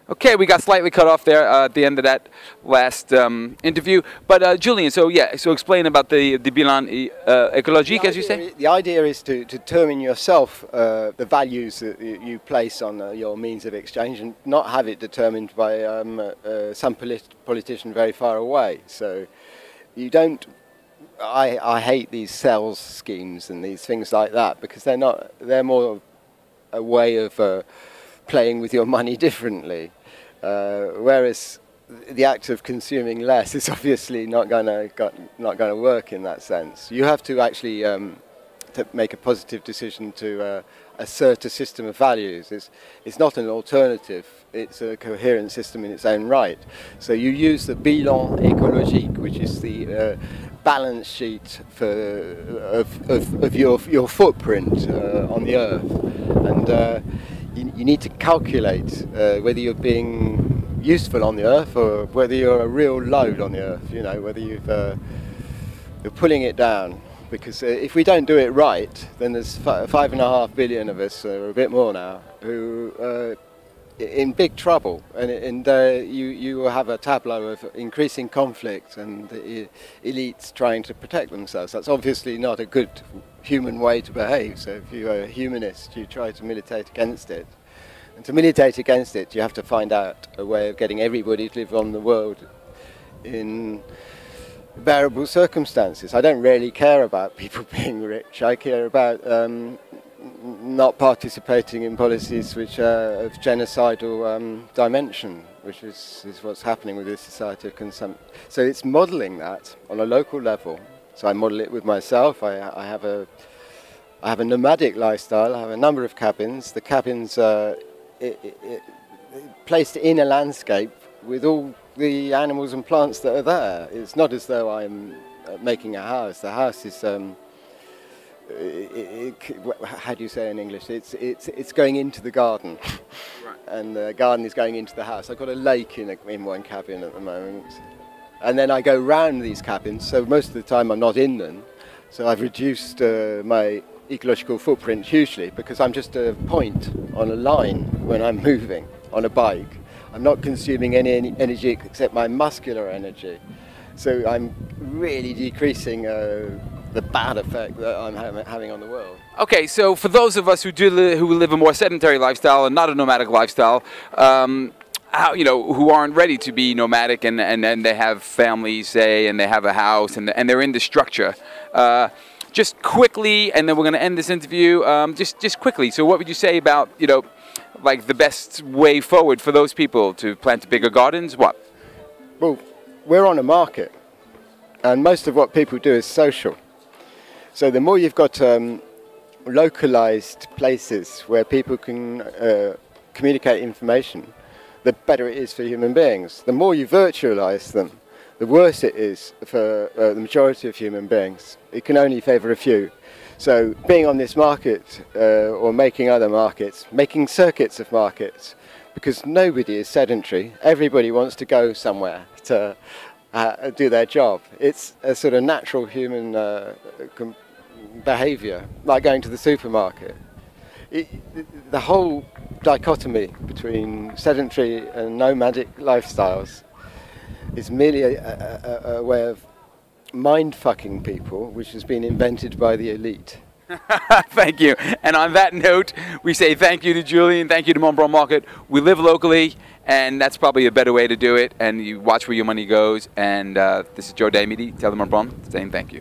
Okay, we got slightly cut off there at the end of that last interview. But Julian, so yeah, so explain about the bilan écologique, as you say. The idea is to determine yourself the values that you place on your means of exchange, and not have it determined by some politician very far away. So you don't. I hate these sales schemes and these things like that, because they're not. They're more a way of playing with your money differently, whereas the act of consuming less is obviously not going to work in that sense. You have to actually to make a positive decision to assert a system of values. It's not an alternative. It's a coherent system in its own right. So you use the bilan écologique, which is the balance sheet of your footprint on the earth, and you need to calculate whether you're being useful on the earth or whether you're a real load on the earth. You know, whether you're pulling it down. Because if we don't do it right, then there's 5.5 billion of us, or a bit more now, who are in big trouble, and you will have a tableau of increasing conflict and elites trying to protect themselves. That's obviously not a good human way to behave. So if you're a humanist, you try to militate against it. And to militate against it, you have to find out a way of getting everybody to live on the world in bearable circumstances. I don't really care about people being rich. I care about not participating in policies which are of genocidal dimension, which is what's happening with this society of consumption. So it's modelling that on a local level. So I model it with myself. I have a nomadic lifestyle. I have a number of cabins. The cabins are placed in a landscape with all the animals and plants that are there. It's not as though I'm making a house. The house is how do you say in English? It's going into the garden, right. And the garden is going into the house. I've got a lake in one cabin at the moment, and then I go round these cabins. So most of the time I'm not in them. So I've reduced my ecological footprint hugely, because I'm just a point on a line when I'm moving on a bike. I'm not consuming any energy except my muscular energy. So I'm really decreasing the bad effect that I'm having on the world. Okay, so for those of us who live a more sedentary lifestyle and not a nomadic lifestyle, who aren't ready to be nomadic, and they have families, say, and they have a house, and they're in the structure. Just quickly, and then we're going to end this interview. Just quickly. So, what would you say about like the best way forward for those people to plant bigger gardens? What? Well, we're on a market, and most of what people do is social. So the more you've got localized places where people can communicate information, the better it is for human beings. The more you virtualize them, the worse it is for the majority of human beings. It can only favor a few. So being on this market, or making other markets, making circuits of markets, because nobody is sedentary. Everybody wants to go somewhere to do their job. It's a sort of natural human behavior, like going to the supermarket. The whole dichotomy between sedentary and nomadic lifestyles is merely a way of mind-fucking people, which has been invented by the elite. Thank you. And on that note, we say thank you to Julian, thank you to Montbron Market. We live locally, and that's probably a better way to do it, and you watch where your money goes. And this is Joe Damedy, Tell them Montbron, saying thank you.